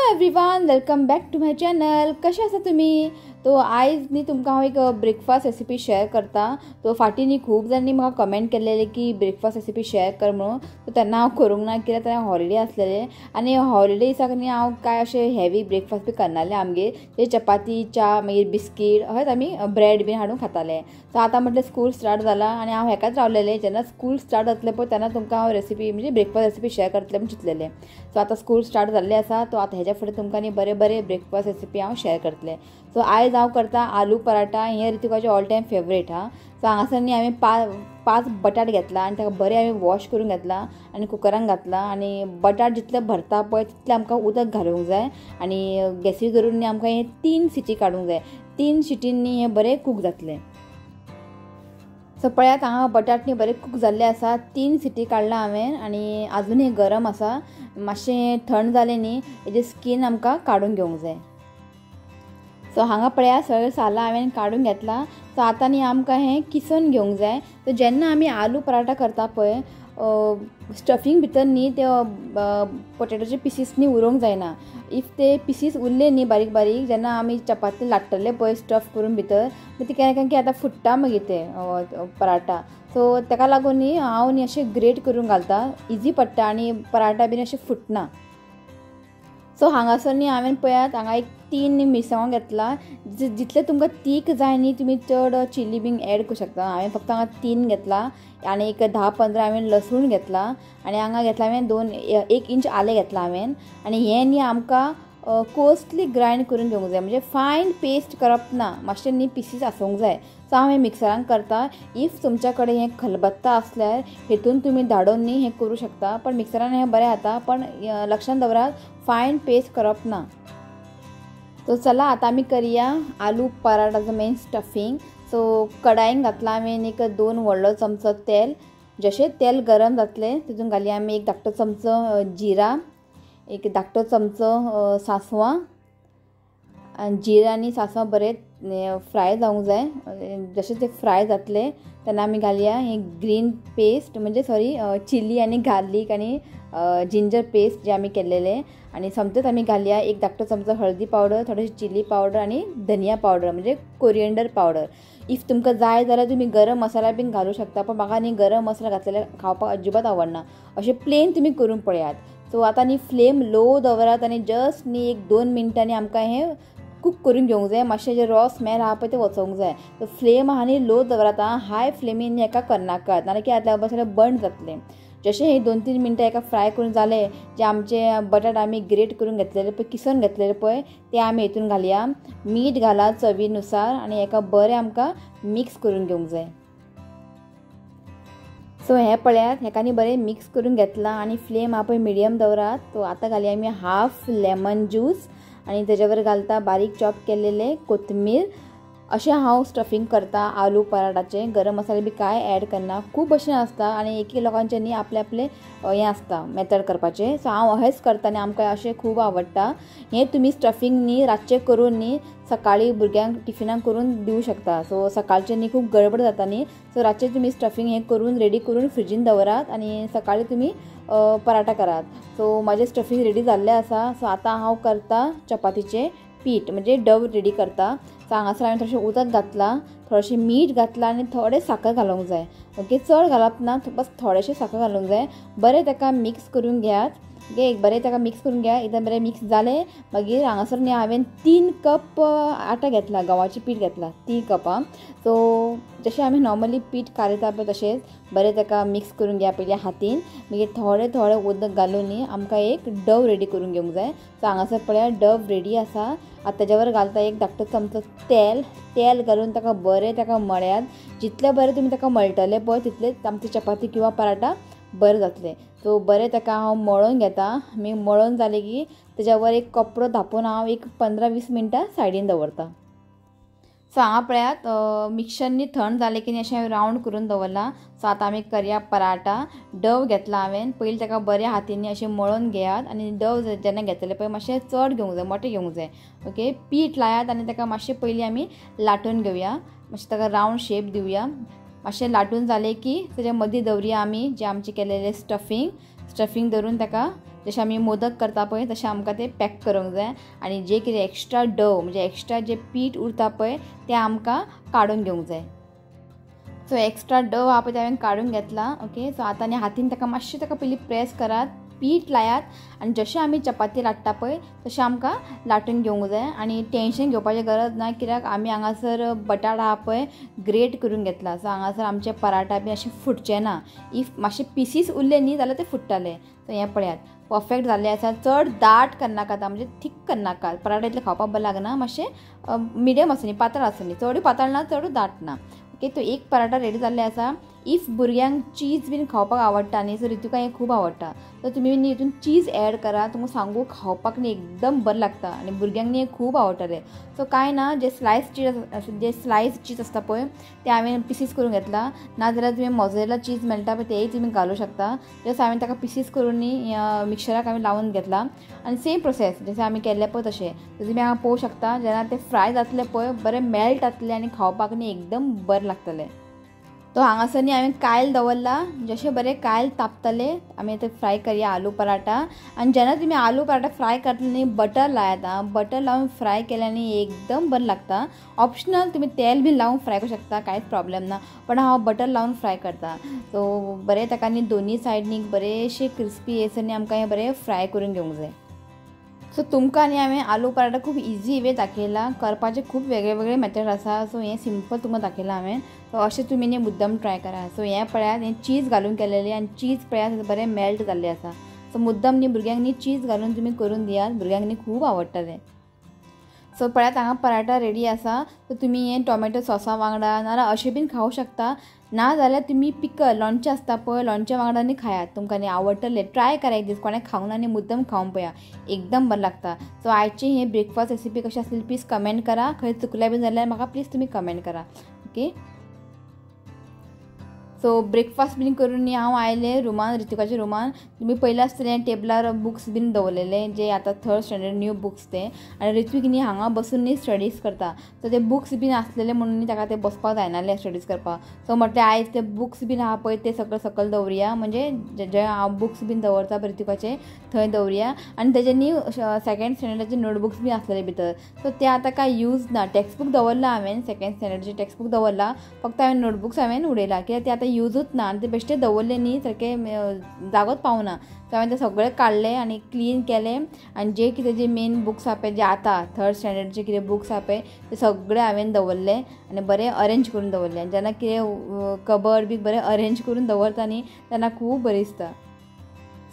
Everyone, welcome back to my channel. कशे आसा तुमी? तो आयज न्ही तुमकां हांव एक ब्रेकफास्ट रेसिपी शेअर करता. तो फाटीं खूब जाणांनी म्हाका कमेंट केल्लेले की ब्रेकफास्ट रेसिपी शेअर कर म्हणून. सो तेन्ना हांव करूंक ना, कित्याक तेन्ना हॉलिडे आसलेले आनी हॉलिडे दिसाक न्ही हांव काय अशें हेवी ब्रेकफास्ट बी करनासलें. आमगेर चपाती, च्या, मागीर बिस्कीट अशेंच आमी ब्रेड बी हाडून खाताले. सो आतां म्हटलें स्कूल स्टार्ट जाला आनी हांव हेकाच रावलेलें. जेन्ना स्कूल स्टार्ट जातलें पळय तेन्ना तुमकां हांव रेसिपी म्हणजे ब्रेकफास्ट रेसिपी शेअर करतलें म्हणून चिंतलेलें. सो आतां स्कूल स्टार्ट जाल्लें आसा. तो आतां हेज्या फुडें तुमकां न्ही बरे बरे ब्रेकफास्ट रेसिपी हांव शेअर करतलें. सो आयज हांव करता आलू पराठा. हें रितिकाचें ऑल टायम फेवरेट हा. सो हांगासर न्ही हांवें पांच बटाट घेतला आनी ताका बरें हांवें वॉश करून घेतला आनी कुकरान घातला. आनी बटाट जितले भरता पळय तितलें आमकां उदक घालूंक जाय आनी गॅसीर धरून न्ही आमकां हें 3 सिटी काडूंक जाय. 3 सिटींनी हें बरें कूक जातलें. सो पळयात हांगा बटाट न्ही बरें कूक जाल्ले आसा. 3 सिटी काडला हांवें आनी आजुनूय गरम आसा. मातशें थंड जालें न्ही हेजें स्कीन आमकां काडून घेवंक जाय. सो हांगा पळया सगळें सालां हांवें काडून घेतला. सो आतां न्ही आमकां हें किसून घेवंक जाय. सो जेन्ना आमी आलू पराठा करता पळय स्टफींग भितर न्ही ते पोटेटोचे पिसीस न्ही उरोवंक जायना. इफ ते पिसीस उरले न्ही बारीक बारीक जेन्ना आमी चपाती लाट्टले पळय स्टफ करून भितर ते केन्ना की आतां फुट्टा मागीर ते पराठा. सो ताका लागून न्ही हांव न्ही अशें ग्रेट करून घालता. इजी पडटा आनी पराठा बीन अशें फुटना. सो हांगासर न्ही हांवें पळयात हांगा एक 3 मिरसांगो घेतला. जितले तुमकां तीख जाय न्ही तुमी चड चिली बीन एड करूं शकता. हांवें फक्त हांगा 3 घेतला आनी एक 10-15 हांवें लसूण घेतला आनी हांगा घेतला हांवें 1 इंच आलें घेतला हांवें. आनी हें न्ही आमकां कोर्सली ग्रायंड करून घेवंक जाय. म्हणजे फायन पेस्ट करप ना, मातशें न्ही पिसीस आसूंक जाय. सो हांव हें मिक्सरान करता. इफ तुमच्या कडेन हें खलबत्ता आसल्यार हेतून तुमी धाडून न्ही हें करूं शकता. पण मिक्सरान हें बरें जाता. पण लक्षांत दवरात फायन पेस्ट करप ना. सो चला आतां आमी करया आलू पराठाचो मेन स्टफींग. सो कडायेन घातला हांवें एक 2 व्हडलो चमचो तेल. जशें तेल गरम जातलें तितून घालया आमी 1 धाकटो चमचो जिरा, 1 धाकटो चमचो सांसवां. आनी जिरा आनी सांसवां बरें फ्राय जावंक जाय. जशें ते फ्राय जातले तेन्ना आमी घालया हें ग्रीन पेस्ट म्हणजे चिली आनी गार्लीक आनी जिंजर पेस्ट जे आमी केल्लेले. आनी समतेच आमी घालया 1 धाकटो चमचो हळदी पावडर, थोडीशी चिली पावडर आनी धनिया पावडर म्हणजे कोरिएंडर पावडर. इफ तुमकां जाय जाल्यार तुमी गरम मसाला बीन घालूं शकता. पण म्हाका न्ही गरम मसाला घातलेले खावपाक अजिबात आवडना. अशें प्लेन तुमी करून पळयात. सो आतां न्ही फ्लेम लो दवरात आनी जस्ट न्ही 1-2 मिनटांनी आमकां हें कूक करून घेवंक जाय. मातशें जे रॉ स्मेल आहा पळय ते वचोंक जाय. सो फ्लेम आहा न्ही लो दवरात. हाय फ्लेमीन हेका करनाकात नाल्यार कितें जातलें बरें बंद जातलें. जशें हे 2-3 मिनटां एका फ्राय करून जाले जे आमचे बटाट आमी ग्रेट करून घेतलेले पळय किसून घेतलेले पळय ते आमी हेतून घालया. मीठ घाला चवीनुसार आनी हेका बरें आमकां मिक्स करून घेवंक जाय. सो हें पळयात हेका न्ही बरें मिक्स करून घेतला आनी फ्लेम हा पळय मिडियम दवरात. सो आतां घालया आमी हाफ लेमन ज्यूस आनी तेजे वर घालता बारीक चॉप केल्लेले कोथमीर. अशें हांव स्टफींग करता आलू पराठाचें. गरम मसाले बी कांय ॲड करना. खूब भशेन आसता आनी एक लोकांचें न्ही आपलें हें आसता मेथड करपाचें. सो हांव अशेंच करता आनी आमकां अशें खूब आवडटा. हें तुमी स्टफींग न्ही रातचें करून न्ही सकाळीं भुरग्यांक टिफिनाक करून दिवं शकता. सो सकाळचें न्ही खूब गडबड जाता न्ही. सो रातचें तुमी स्टफींग हें करून रेडी करून फ्रिजीन दवरात आनी सकाळीं तुमी पराठा करात. सो म्हाजें स्टफींग रेडी जाल्लें आसा. सो आतां हांव करता चपातीचें पीठ म्हणजे डव रेडी करता. सो हांगासर हांवें थोडेशें उदक घातलां, थोडेशें मीठ घातलां आनी थोडें साखर घालूंक जाय. ओके, चड घालप ना, बस थोडेशें साखर घालूंक जाय. बरें ताका मिक्स करून घेयात. ओके, बरें ताका मिक्स करून घ्या. एकदम बरें मिक्स जालें मागीर हांगासर न्ही हांवें 3 कप आटा घेतला, गव्हाचें पीठ घेतला 3 कपां. सो जशें आमी नॉर्मली पीठ कालयता पळय तशेंच बरें ताका मिक्स करून घेया पयलीं हातीन. मागीर थोडें उदक घालून न्ही आमकां एक डव रेडी करून घेवंक जाय. सो हांगासर पळया डव रेडी आसा. आतां तेज्या वर घालता 1 धाकटो चमचो तेल घालून ताका बरें ताका मळ्यात. जितलें बरें तुमी ताका मळटले पळय तितलें आमची चपाती किंवा पराठा बरें जातलें. सो बरें ताका हांव मळून घेता. मागीर मळून जालें की तेज्या वर एक कपडो धापून हांव एक 15-20 मिनटां सायडीन दवरता. सो हांगा पळयात मिक्सर न्ही थंड जालें की अशें रावंड करून दवरलां. सो आतां आमी करया पराठा. डव घेतला हांवें. पयलीं ताका बऱ्या हातींनी अशें मळून घेयात आनी डव जेन्ना घेतलें पळय मातशें चड घेवंक जाय, मोटें घेवंक जाय. ओके, पीठ लायात आनी ताका मातशें पयलीं आमी लाटून घेवया. मातशें ताका रावंड शेप दिवया. मातशें लाटून जालें की तेज्या मदीं दवरया आमी जें आमचें केलेलें स्टफींग धरून ताका जशें आमी मोदक करता पळय तशें आमकां ते पॅक करूंक जाय आनी जे कितें एक्स्ट्रा डव म्हणजे एक्स्ट्रा जे पीठ उरता पळय तें आमकां काडून घेवंक जाय. सो एक्स्ट्रा डव हा पळय ते हांवें काडून घेतला. ओके, सो आतां आनी हातीन ताका मातशें ताका पयलीं प्रेस करात, पीठ लायात आनी जशें आमी चपाती लाट्टा पळय तशें आमकां लाटून घेवंक जाय. आनी टेन्शन घेवपाची गरज ना, कित्याक आमी हांगासर बटाट आहा पळय ग्रेट करून घेतला. सो हांगासर आमचे पराठा बी अशें फुटचे ना. इफ मातशे पिसीस उरले न्ही जाल्यार ते फुट्टाले. सो हें पळयात परफेक्ट जाल्लें आसा. चड दाट करनाकात म्हणजे थीक करनाकात, पराठा इतले खावपाक बरें लागना. मातशें मिडियम आसूं न्ही, पातळ आसूं न्ही, चडूय पातळ ना चडूय दाट ना. ओके, तो एक पराठा रेडी जाल्ले आसा. इफ भुरग्यांक चीज बीन खावपाक आवडटा न्ही, सो रितुका हें खूब आवडटा, तर तुमी न्ही हितून चीज ॲड करा. तुमकां सांगू खावपाक न्ही एकदम बरें लागता आनी भुरग्यांक न्ही हें खूब आवडटलें. सो कांय ना, जे स्लायस चीज आसता पळय ते हांवें पिसीस करून घेतला. नाजाल्यार तुमी मोझरेला चीज मेळटा पळय तेय तुमी घालूं शकता. जस्ट हांवें ताका पिसीस करून न्ही मिक्सराक हांवें लावन घेतला आनी सेम प्रोसेस जशें आमी केल्लें पळय तशें. तर तुमी हांगा पळोवंक शकता जेन्ना ते फ्राय जातले पळय बरें मेल्ट जातले आनी खावपाक न्ही एकदम बरें लागतलें. तो हांगासर न्ही हांवें कायल दवरला, जशें बरें कायल तापतले आमी आतां फ्राय करया आलू पराठा. आनी जेन्ना तुमी आलू पराठा फ्राय करतले न्ही बटर लायात. बटर लावन फ्राय केल्यानी एकदम बरें लागता. ऑप्शनल तुमी तेल बीन लावन फ्राय करूं शकता, कांयच प्रॉब्लेम ना, पण हांव बटर लावन फ्राय करता. सो बरें ताका न्ही दोनी सायडीन बरेंशें क्रिस्पी येसर न्ही आमकां हें बरें फ्राय करून घेवंक जाय. सो तुमकां न्ही हांवें आलू पराठा खूब इजी वे दाखयला. करपाचे खूब वेगळे वेगळे मेथड आसा. सो हें सिंपल तुमकां दाखयलां हांवें. सो अशें तुमी न्ही मुद्दम ट्राय करा. सो हें पळयात हें चीज घालून केलेलें आनी चीज पळयात बरें मेल्ट जाल्लें आसा. सो मुद्दम न्ही भुरग्यांक न्ही चीज घालून तुमी करून दियात, भुरग्यांक न्ही खूब आवडटलें. सो पळयात हांगा पराठा रेडी आसा. सो तुमी हें टोमॅटो सॉसा वांगडा नाल्यार अशें बीन खावं शकता. ना जाल्यार तुमी पिकल लोणचें आसता पळय लोणच्या वांगडा न्ही खायात, तुमकां न्ही आवडटलें. ट्राय करा एक दीस, कोणें खावंक ना न्ही मुद्दम खावन पळया, एकदम बरें लागता. सो आयची ही ब्रेकफास्ट रेसिपी कशी आसली प्लीज कमेंट करा. खंय चुकल्या बीन जाल्यार म्हाका प्लीज तुमी कमेंट करा. ओके, सो ब्रेकफास्ट बीन करून न्ही हांव आयलें रुमान, रितुकाच्या रुमान. तुमी पयलें आसतलें टेबलार बुक्स बीन दवरलेले जे आतां थर्ड स्टँडर्ड न्यू बुक्स ते. आनी रितूक न्ही हांगा बसून न्ही स्टडीज करता. सो ते बुक्स बीन आसलेले म्हणून न्ही ताका ते बसपाक जायनासलें स्टडीज करपाक. सो म्हटलें आयज ते बुक्स बीन आहा पळय ते सकयल दवरया, म्हणजे जे हांव बुक्स बीन दवरता रितुकाचे थंय दवरया. आनी तेजे न्ही सेकंड स्टँडर्डाचे नोटबुक्स बीन आसलेले भितर. सो ते आतां काय यूज ना. टेक्स्ट बूक दवरला हांवें, सेकंड स्टँडर्डाचे टेक्स्ट बूक दवरला, फक्त हांवें नोटबुक्स हांवें उडयला कित्याक ते आतां यूजूच ना आनी ते बेश्टे दवरले न्ही सारके जागोच पावना. सो हांवें ते सगळे काडले आनी क्लीन केले. आनी जे कितें जे मेन बुक्स आहा पळय जे आतां थर्ड स्टँडर्डचे कितें बुक्स आहा पळय ते सगळे हांवें दवरले आनी बरें अरेंज करून दवरले. आनी जेन्ना कितें कबर्ड बी बरें अरेंज करून दवरता न्ही तेन्ना खूब बरें दिसता.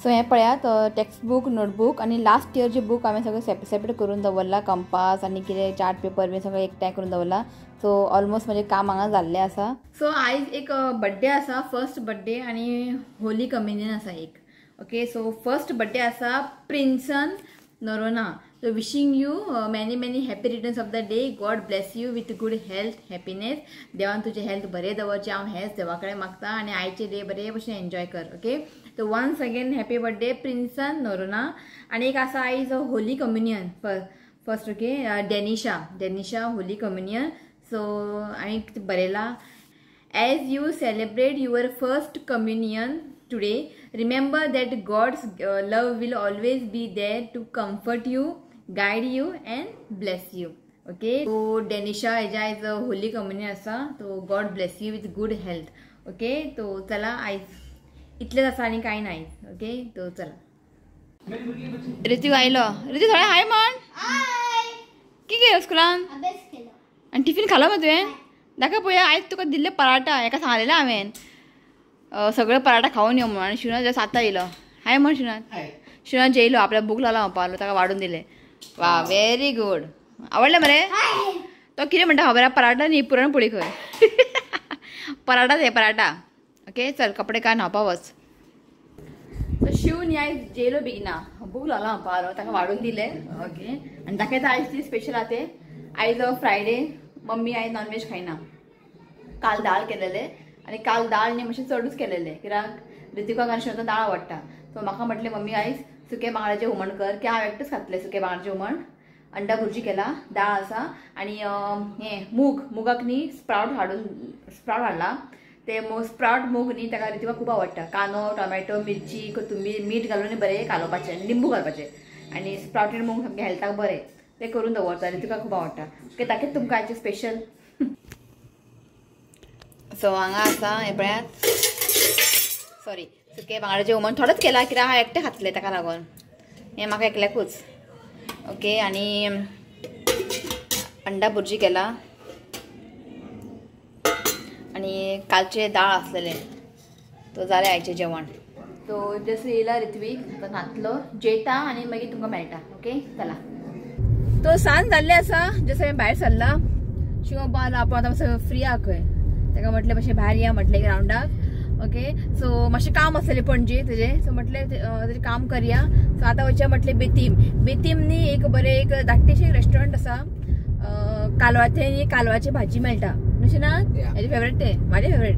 सो हें पळयात टेक्स्ट बूक, नोटबूक आनी लास्ट इयरचे बूक हांवें सगळें सेपरेट करून दवरला. कंपास आनी कितें चार्ट पेपर बी सगळें एकठांय करून दवरला. सो ऑलमोस्ट म्हजें काम हांगा जाल्लें आसा. सो आयज एक बड्डे आसा, फर्स्ट बड्डे आनी होली कम्युनियन आसा एक. ओके, सो फर्स्ट बड्डे आसा Princen Noronha. So wishing you many many happy returns of the day. God bless you with good health, happiness. देवान तुजें हेल्थ बरें दवरचें हांव हेंच देवा कडेन मागता आनी आयचे डे बरे भशेन एन्जॉय कर. Okay, so once again happy birthday Princen Noronha. आनी एक आसा आयज holy communion first. Okay, Denisha holy communion. So हांवें बरयला as you celebrate your first communion today, remember that God's love will always be there to comfort you, guide you and bless you. Okay, so Denisha heja is a holy communion asa, so God bless you with good health. Okay, तो चला आयज इतलेच आसा आनी कांय नाय. Okay, तो चला रितू आयलो. रितू थोडे हाय म्हण. हाय, की केलो स्कुलान? अभ्यास केलो. आनी टिफिन खालो मग तुवें? दाखय पळोवया. आयज तुका दिल्ले पराठा, हेका सांगलेलें हांवें सगळे पराठा खावन यो म्हणून. आनी शिवनाथ जस्ट आतां येयलो. हाय म्हण शिवनाथ. शिवनाथ जेयलो, आपल्या भूक लागला म्हणपाक ताका वाडून दिले. वा, व्हेरी गुड. आवडलें मरे? तो कितें म्हणटा खबर आहा? पराठा न्ही, पुरणपोळी खंय. पराठाच हे पराठा. ओके, चल कपडे काड न्हावपा वच. सो शिव न्ही आयज जेयलो बेगिना, भूक लागला म्हणपाक ताका वाडून दिले. ओके, आनी दाखयता आयज ती स्पेशल आहा ते. आयज फ्रायडे, मम्मी आयज नॉनवेज खायना. काल दाळ केलेले आनी काल दाळ न्ही मातशें चडूच केलेलें कित्याक रितिकाक आनी शिवनाथाक दाळ आवडटा. सो म्हाका म्हटलें मम्मी आयज सुके बांगड्याचें हुमण कर, की हांव एकटेच खातलें सुके बांगड्याचें हुमण. अंडा भुर्जी केला, दाळ आसा आनी हें मुगाक न्ही स्प्राउट हाडला. ते स्प्राउट मूग न्ही ताका रितीका खूब आवडटा. कांदो टोमॅटो मिरची कोथंबीर मीठ घालून बरें कालोवपाचें लिंबू घालपाचें आनी स्प्राउटेड मूग सामकें हेल्थाक बरें ते करून दवरता रितीका खूब आवडटा. ओके ताकेच तुमकां आयचें स्पेशल. सो हांगा आसा हें पळयात सॉरी सुके बांगड्याचें हुमण थोडंच केला कित्याक हांव एकटें खातलें ताका लागून हें म्हाका एकल्याकूच. ओके आनी अंडा भुर्जी केला आणि कालचे दाळ असलेले तो जालें आयचें जेवण. तो जसं येयला रित्वीक तो न्हातलो जेयता आनी मागीर तुमकां मेळटा. ओके चला. तो सांज जाल्लें आसा जसं हांवें भायर सरला शिंगो बाल आपूण आतां मातसो फ्री आहा खंय ताका म्हटलें मातशें भायर या म्हटलें ग्रावंडाक. ओके सो मातशें काम आसलेलें पणजे तेजें सो म्हटलें तेजें काम करया. सो आतां वयचें म्हटलें बेतीम न्ही एक बरें एक धाकटेशें रेस्टॉरंट आसा कालवाचें न्ही कालवाची भाजी मेळटा अशें ना हेजें फेवरेट तें म्हाजें फेवरेट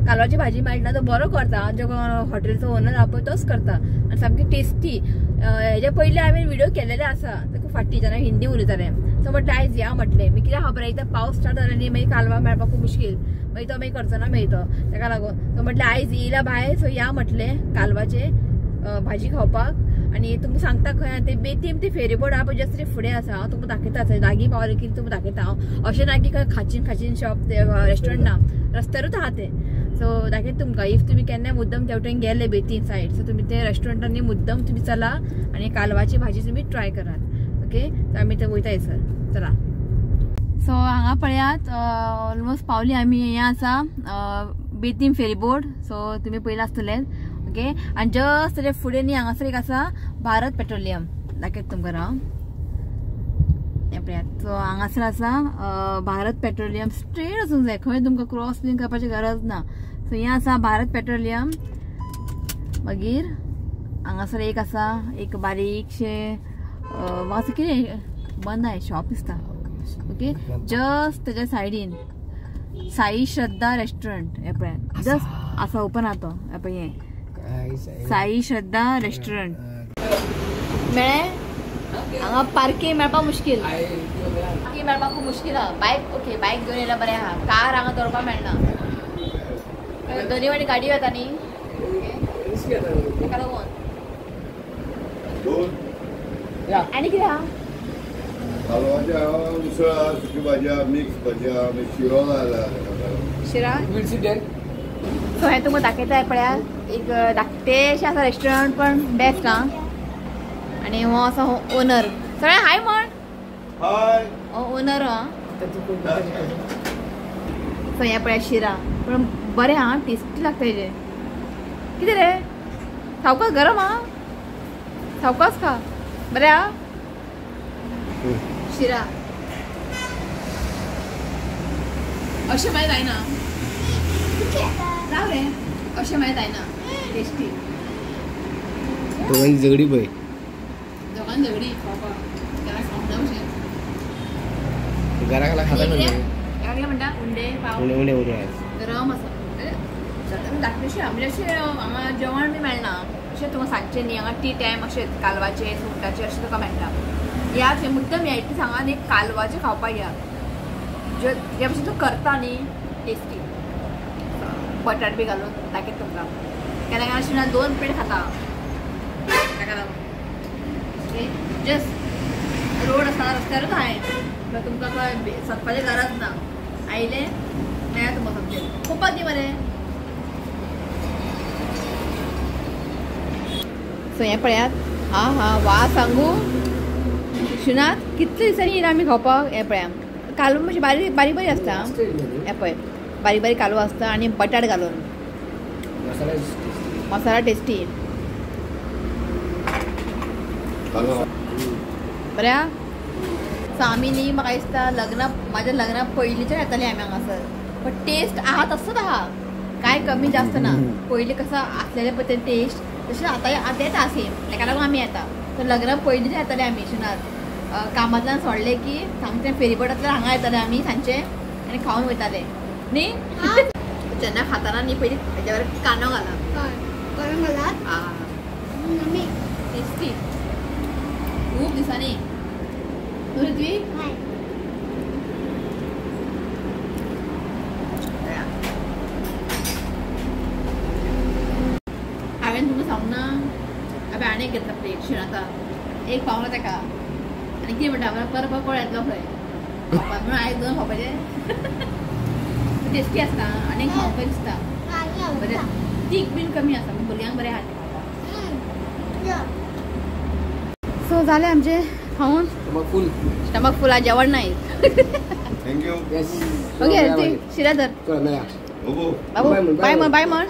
कालवाची भाजी मेळटा तो बरो करता जो हॉटेलचो ओनर आहा पळय तोच करता आनी सामकी टेस्टी. हेजे पयलीं हांवें व्हिडिओ केलेले आसा ते खूब फाटीं जेन्ना हिंदी उलयतालें सो म्हटलें आयज या म्हटलें मी कित्याक खबर आयता पावस स्टार्ट जालो न्ही मागीर कालवा मेळपाक खूब मुश्कील मागीर तो मागीर करचो ना मेळतो ताका लागून सो म्हटलें आयज येयला भायर सो या म्हटलें कालवाचे भाजी खावपाक. आनी तुमकां सांगता खंय ते बेतीम ते फेरीबोर्ड आहा पळय जस्ट फुडें आसा हांव तुमकां दाखयता लागीं पावलें की तुमकां दाखयता हांव अशें ना की खंय खाचीन शॉप ते रेस्टॉरंट ना रस्त्यारूच आहा ते. सो दाखयता तुमकां इफ तुमी केन्नाय मुद्दम त्या वटेन गेले बेतीम सायड सो तुमी ते रेस्टॉरंटांनी मुद्दम तुमी चला आनी कालवाची भाजी तुमी ट्राय करात. ओके सो आमी ते वयता सर चला. सो हांगा पळयात ऑलमोस्ट पावली आमी हें आसा बेतीम फेरीबोर्ड सो तुमी पयला आसतलें. ओके आनी जस्ट तेजे फुडें न्ही हांगासर एक आसा भारत पेट्रोलियम दाखयता तुमकां हांव हें पळयात. सो हांगासर आसा भारत पेट्रोलियम स्ट्रेट वचूंक जाय खंय तुमकां क्रॉस बीन करपाची गरज ना. सो हें आसा भारत पेट्रोलियम. मागीर हांगासर एक आसा एक बारीकशें मातसो कितें बंद आहाय शॉप दिसता. ओके जस्ट तेज्या सायडीन साई श्रद्धा रेस्टॉरंट हें पळयात जस्ट आसा ओपन आहा तो हें पळय हें साई श्रद्धा रेस्टॉरंट मेळ्ळें. हांगा पार्किंग मेळपाक मुश्कील पार्किंग मेळपाक खूब मुश्कील आहा. बायक ओके बायक घेवन येयल्यार बरें आहा कार हांगा दवरपाक मेळना दोनी वाटी गाडयो येता न्ही ताका लागून. आनी कितें आहा सुकी भाज्या मिक्स भाज्या शिरो शिरा. सो हें तुमकां दाखयता पळयात एक धाकटेशें आसा रेस्टॉरंट पण बेस्ट आहा आनी हो आसा ओनर सगळें हाय म्हण हो ओनर आहा. सो हें पळयात शिरा पण बरें आहा टेस्टी लागता हेजें. कितें रे सावकास गरम आहा सावकास खा बरें आहा शिरा अशें मागीर जायना राव रे अशें मागीर जायना टेस्टी. दोगांची झगडी पळय दोगांनी झगडी खावपाक केन्ना खावंक ना अशें घरा खाता कितें म्हणटा उंडे पाव उंडे गरम आसा धाकटेशें म्हणजे अशें हांगा जेवण बी मेळना अशें तुका सांजचें न्ही हांगा टी टायम अशें कालवाचें सुंगटाचें अशें तुका मेळटा. या मुद्दम या इतली सांगा न्ही कालवाचें खावपाक या जे भशेन तूं करता न्ही टेस्टी बटाट बी घालून दाखयता तुमकां केन्ना केन्ना अशें ना 2 प्लेट खाता ताका लागून. ओके जस्ट रोड आसा रस्त्यारूच हांवें तुमकां खंय सदपाची गरज ना आयलें मेळ्ळा तुमकां समजें खूपच न्ही बरें. सो हें पळयात हा हा वा सांगू विश्वनाथ कितले दिसांनी येयला आमी खावपाक. हें पळया कालवं मातशी बारीक बारीक बारीक आसता हें पळय बारीक बारीक कालवं आसता आनी बटाट घालून मसाला टेस्टी बऱ्या. सो आमी न्ही म्हाका दिसता लग्ना म्हाज्या लग्ना पयलींच्यान येतालीं आमी हांगासर पण टेस्ट आहा तसोच आहा कांय कमी जास्त ना. पयलीं कसो आसलेले पळय तें टेस्ट तशें आतां येता सेम ताका लागून आमी येता. तर लग्ना पयलींच्यान येतालीं आमी विश्वनाथ कामांतल्यान सोडलें की सामकें फेरीबोर्डांतल्यान हांगा येतालें आमी सांजचे आनी खावन वयताले न्ही. जेन्ना खाताना न्ही पयलीं हेज्या बरें कांदो घाला टेस्टी खूब दिसांनी ऋत्वी ना हांवें आनी एक घेतला प्लेट शिराता एक पावला ताका आनी कितें म्हणटा परत कोळ येतलो खंय म्हणून आयज 2 खावपाचे टेस्टी आसता आनी खावपाक दिसता बरें तीख बीन कमी आसता भुरग्यांक बरें आहा सो जालें आमचें खावन स्टमक फूल आज जेवण नाही थँक्यू ओके शिरा धर बाबू बाय म्हण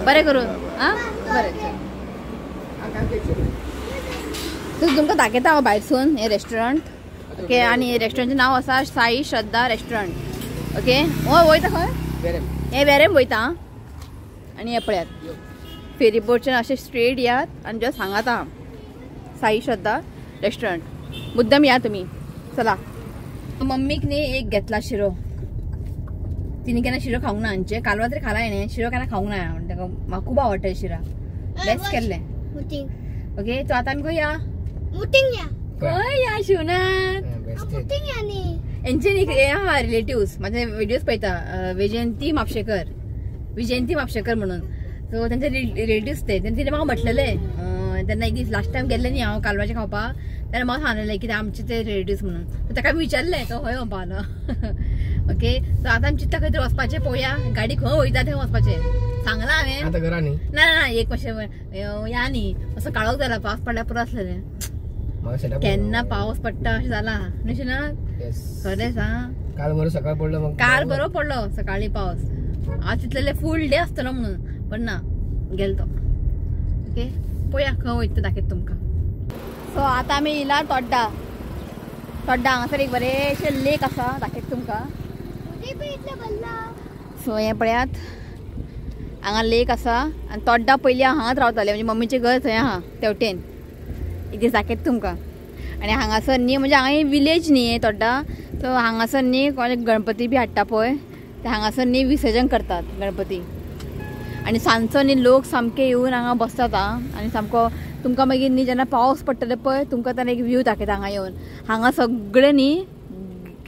बरें करून आं बरें तुमकां दाखयता हांव भायरसून हें रेस्टॉरंट ओके आनी रेस्टॉरंटाचें नांव आसा साई श्रद्धा रेस्टॉरंट ओके वयता खंय हें वेरेम वयता आनी हे पळयात फेरीबोटच्यान अशें स्ट्रेट यात आनी जस्ट हांगात आहा साई श्रद्धा रेस्टॉरंट मुद्दम या तुम्ही चला मम्मीक न्ही एक घेतला शिरो तिने केन्ना शिरो खावंक ना हांचे कालवा तरी खाला हेणे शिरो केन्ना खावंक ना ताका म्हाका खूब आवडटा शिरा बेस्ट केल्लें ओके सो आतां आमी खंय या खंय या शिवनाथ हेंचे हे आहा रिलेटिव्स म्हाजे विडियोज पळयता विजयंती म्हापशेकर म्हणून सो तेंचे रिलेटिव्स तिने म्हाका म्हटलेले तेन्ना एक दीस लास्ट टायम गेल्ले न्ही हांव कालवाचें खावपाक तेन्ना म्हाका सांगलेलें कितें आमचे ते रिलेटिव्स म्हणून ताका विचारलें तो खंय वचपा आलो ओके सो आतां आमी चिंतता खंय तरी वचपाचें पळोवया गाडी खंय वयता थंय वचपाचें सांगला हांवें ना एक मातशें या न्ही असो काळोख जाला पावस पडल्यार पुरो आसलेलें केन्ना पावस पडटा अशें जाला न्हय ना खरेंच आं काल बरो पडलो सकाळी पावस हांव चिंतलेलें फूल डे आसतलो म्हणून पण ना गेलो तो ओके पळोवया खंय वयता दाखयता तुमकां सो आतां आमी येयला तोड्डा हांगासर एक बरेंशें लेक आसा दाखयता तुमकां सो हें पळयात हांगा लेक आसा आनी तोड्डा पयलीं हांव हांगाच रावतालें म्हणजे मम्मीचें घर थंय आहा तेवटेन एक दीस दाखयता तुमकां आनी हांगासर न्ही म्हणजे हांगा विलेज न्ही हें तोड्डा सो हांगासर न्ही कोण गणपती बी हाडटा पळय ते हांगासर न्ही विसर्जन करतात गणपती आनी सांजचो न्ही लोक सामके येवन हांगा बसतात आनी सामको तुमकां मागीर न्ही जेन्ना पावस पडटले पळय तुमकां तेन्ना एक व्यू दाखयता हांगा येवन हांगा सगळें न्ही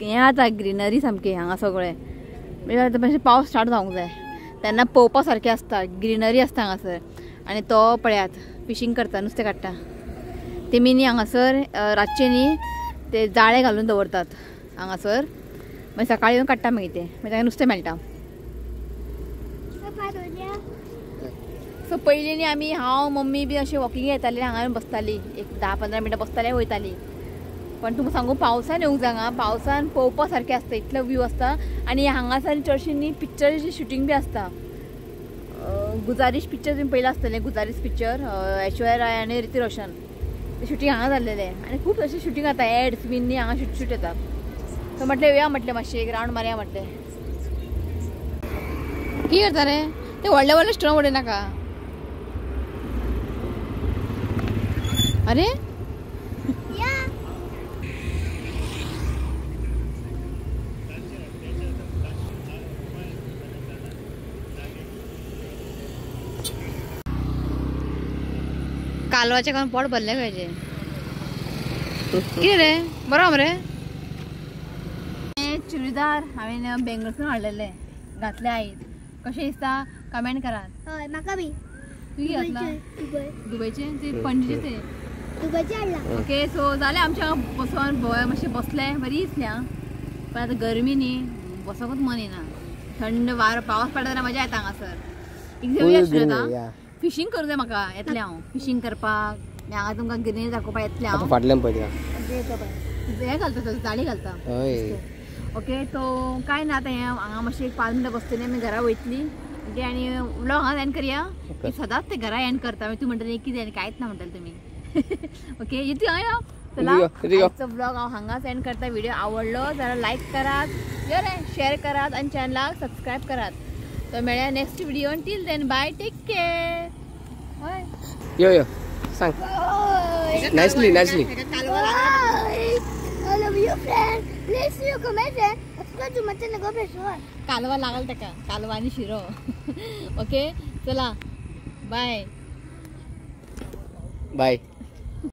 हें आसा ग्रिनरी सामकें हांगा सगळें म्हणजे मातशें पावस स्टार्ट जावंक जाय तेन्ना पळोवपा सारकें आसता ग्रिनरी आसता हांगासर आनी तो पळयात फिशींग करता नुस्तें काडटा तेमी न्ही हांगासर रातचे न्ही ते जाळे घालून दवरतात हांगासर मागीर सकाळीं येवन काडटा मागीर ते मागीर ताका नुस्तें मेळटा सो पयलीं न्ही आमी हांव मम्मी बी अशें वॉकिंग येताली हांगा बसताली एक 10-15 मिनटां बसताली वयताली पण तुमकां सांगू पावसान येवंक जाय हांगा पावसान पळोवपा सारकें आसता इतलो व्यू आसता आनी हांगासर चडशी न्ही पिक्चराची शुटींग बी आसता गुजारीश पिक्चर तुमी पयलें आसतलें गुजारीश पिक्चर ऐश्वर्या राय आनी ऋतिक रोशन ते शुटींग हांगा जाल्लेलें आनी खूब अशें शुटींग जाता एड्स बीन न्ही हांगा शूट येता सो म्हटलें येवया म्हटलें मातशें एक रावंड मारया म्हटलें कितें करता रे ते व्हडले स्टोन उडयनाका अरे कालवाचे कोण पोट भरले खंयचे कितें रे बरो मरे चुडीदार हांवें बेंगलोरसून हाडलेले घातले आयज कशें दिसता कमेंट करात हय म्हाका बी तूं घातला दुबयचे ते पणजेचे ते दुबयचे हाडला ओके सो जालें आमच्या बसोन मातशें बसले बरी दिसली आं पण आतां गरमी न्ही बसोंकूच मन येना थंड वारो पावस पडटा तेन्ना मजा येता हांगासर एक देवया आतां फिशींग करूं जाय म्हाका येतलें हांव फिशींग करपाक हांगा तुमकां ग्रिनरी दाखोवपाक येतलें हांव फाटल्यान पळय हें घालता जाळी घालता ओके तो काय ना आतां हें हांगा मातशें एक 5 मिनटां बसतलीं आमी घरा वयतलीं ओके आनी व्लॉग हांगा एंड करया सदांच ते घरा एंड करता तूं म्हणटलें कितें कांयच ना म्हणटलें तुमी ओके येतली हांव चला आजचो व्लॉग हांव हांगाच एंड करता व्हिडिओ आवडलो जाल्यार लायक करात शेअर करात आनी चॅनलाक सबस्क्रायब करात तो मेळ्या next video till then bye take care हय यो सांग nicely I love you friend please you comment subscribe to my channel go press on कालवा लागल ताका कालवा आनी शिरो ओके चला बाय बाय